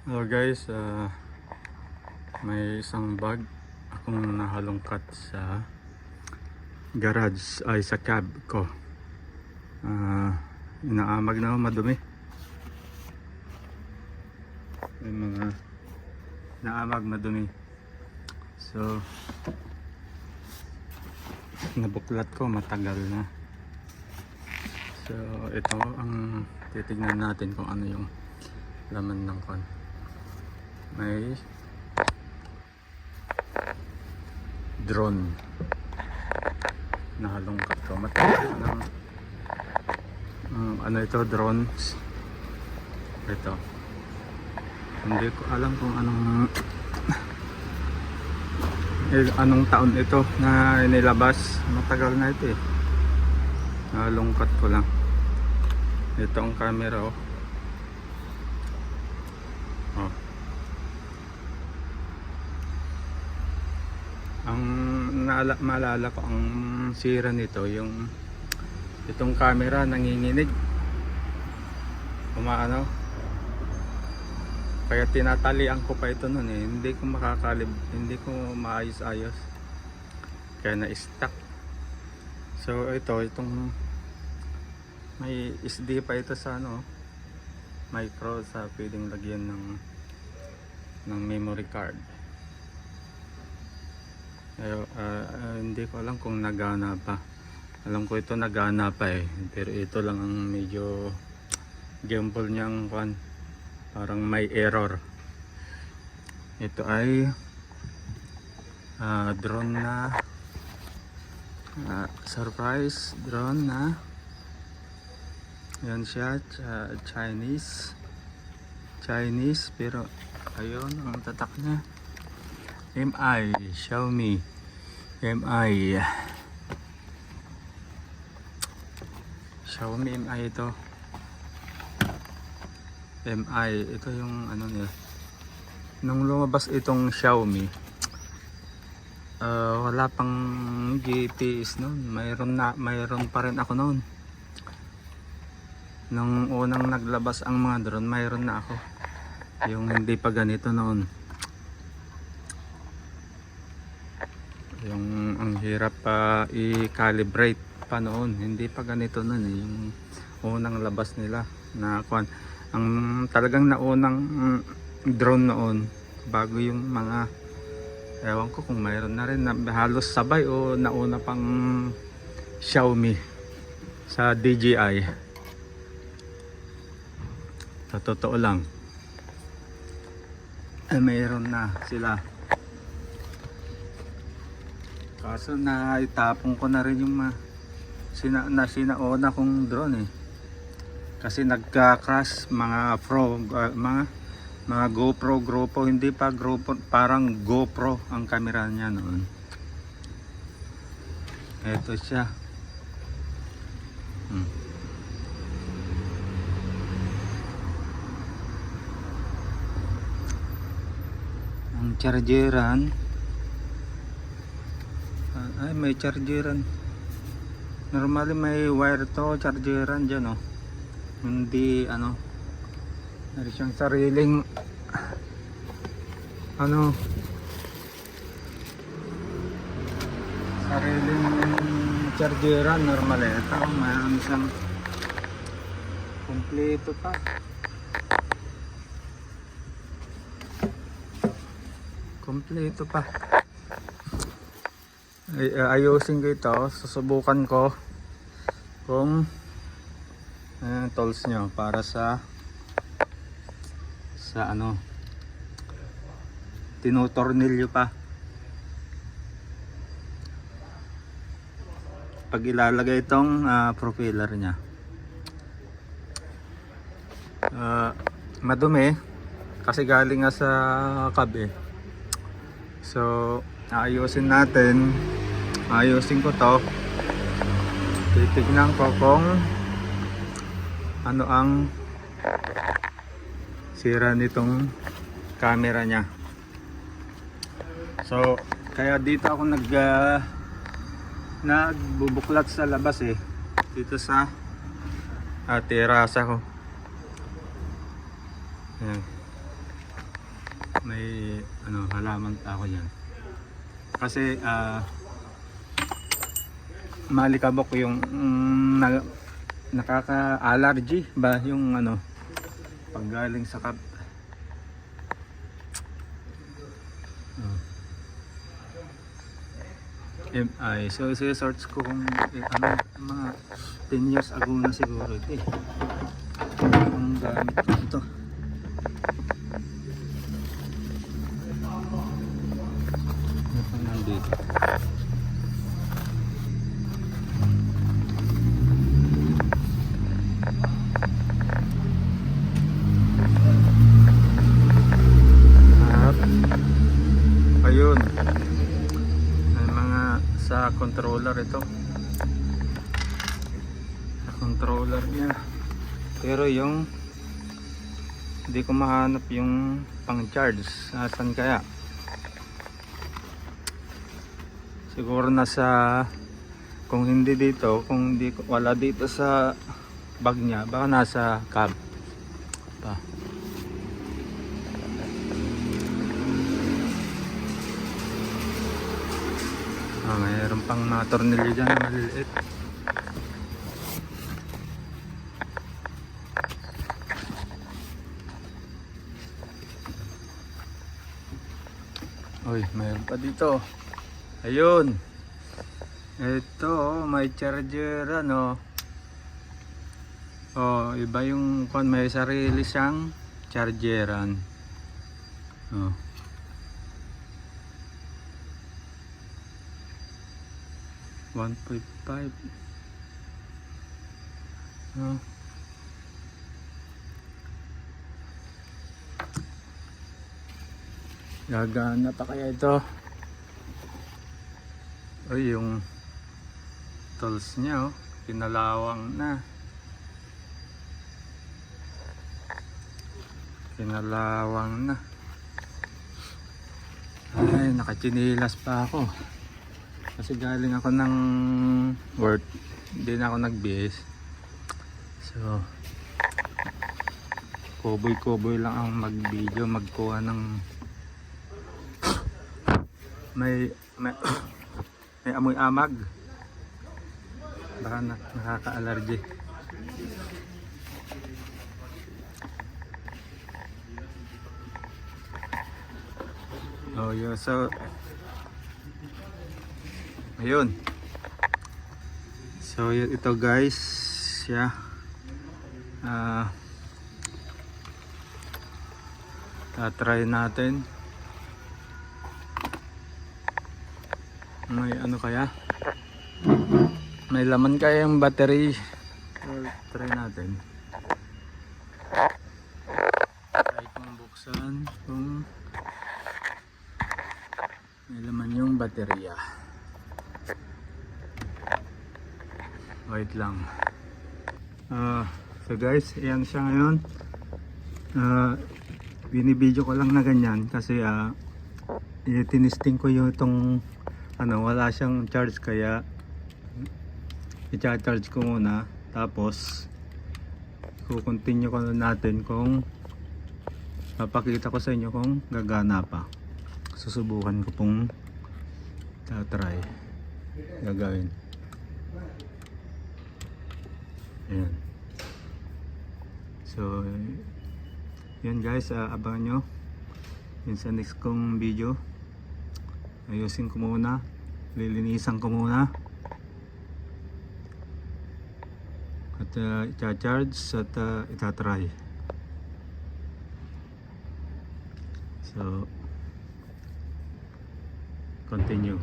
Hello guys, may isang bag akong nahalongkat sa garage ay sa cab ko. Inaamag na madumi. May mga naamag madumi. So nabuklat ko matagal na. So ito ang titignan natin kung ano yung laman ng kon. May drone nahalongkat ko matagal ng ano ito, drones ito. Hindi ko alam kung anong taon ito na nilabas. Matagal na ito eh. Nahalongkat ko lang. Ito ang camera oh. Ang maalala ko ang sira nito yung itong camera nanginginig, umaano, kaya tinatalian ko pa ito nun eh. Hindi ko hindi ko maayos-ayos kaya na-stuck. So itong may SD pa ito sa ano, micro, sa pwedeng lagyan ng memory card. Hindi ko alam kung nagana pa. Alam ko ito nagana pa eh, pero ito lang ang medyo gimbal niyang parang may error. Ito ay drone na surprise drone na yan siya, Chinese pero ayun ang tatak niya, MI, Xiaomi MI ito. MI ito yung ano niya. Nung lumabas itong Xiaomi, wala pang GPS noon. Mayroon pa rin ako noon. Nung unang naglabas ang mga drone, mayroon na ako. Yung hindi pa ganito noon. Yung ang hirap pa i-calibrate pa noon, hindi pa ganito noon eh. Yung unang labas nila na ang talagang naunang drone noon, bago yung mga, ewan ko kung mayroon na rin na halos sabay o nauna pang Xiaomi sa DJI. Sa totoo lang mayroon na sila. Kaso na itapon ko na rin yung sinauna kong drone eh. Kasi nagka-crash mga mga GoPro, hindi pa GoPro, parang GoPro ang camera niya noon. Ito siya. Ang chargeran ay may chargeran. Normally may wire to, chargeran dyan oh. Hindi ano, meron siyang sariling ano, sariling chargeran normal eh. Ito mayroon siyang kompleto pa. Kompleto pa. Ayusin ko ito, susubukan ko kung tools nyo para sa ano, tinutornilyo pa pag ilalagay itong propeller nya. Madumi kasi galing nga sa cab eh. So ayusin natin, ayusin ko to, titignan ko kung ano ang sira nitong camera nya. So kaya dito ako nagbubuklat sa labas eh, dito sa terasa ko. Ayan. may ano halaman pa ako yan. Kasi malikabok yung nakaka-allergy ba yung ano paggaling sa kap. MI. So search ko kung ano mga 10 years ago na siguro ito eh. Ang gamit ko ito. Ano pang nandito? Ayun. May mga sa controller ito. Sa controller niya. Pero yung hindi ko mahanap yung pang charge. Nasaan kaya? Siguro nasa kung hindi dito, kung hindi wala dito sa bag niya, baka nasa cab pa. Mayroon pang mga tornilyo dyan na maliliit. Uy, mayroon pa dito. Ayun. Ito, may charger ano. Oh, iba yung may sarili siyang chargeran. Oh. $1.5. Oh. Gagana pa kaya ito? Uy, yung tools niya oh, pinalawang na. Pinalawang na. Ay, nakachinilas pa ako. Kasi galing ako ng work, hindi na ako nagbihis. So, kuboy-kuboy lang ang mag-video, magkuha ng may amoy amag. Baka nakaka-allergy. Oh, yeah. So, ayun. So, ito guys. Yeah. Try natin. May ano kaya? May laman kaya yung battery. So, try natin. Try kong buksan kung may laman yung baterya. Wait lang. So guys, ayan siya ngayon. Binibideo ko lang na ganyan kasi tinisting ko yung itong ano, wala siyang charge kaya i-charge ko muna tapos i-continue ko natin kung papakita ko sa inyo kung gagana pa. Susubukan ko pong try gagawin. Ayan. So yan guys, abangan nyo yun sa next kong video. Ayusin ko muna, lilinisan ko muna at i-charge at itatry. So continue.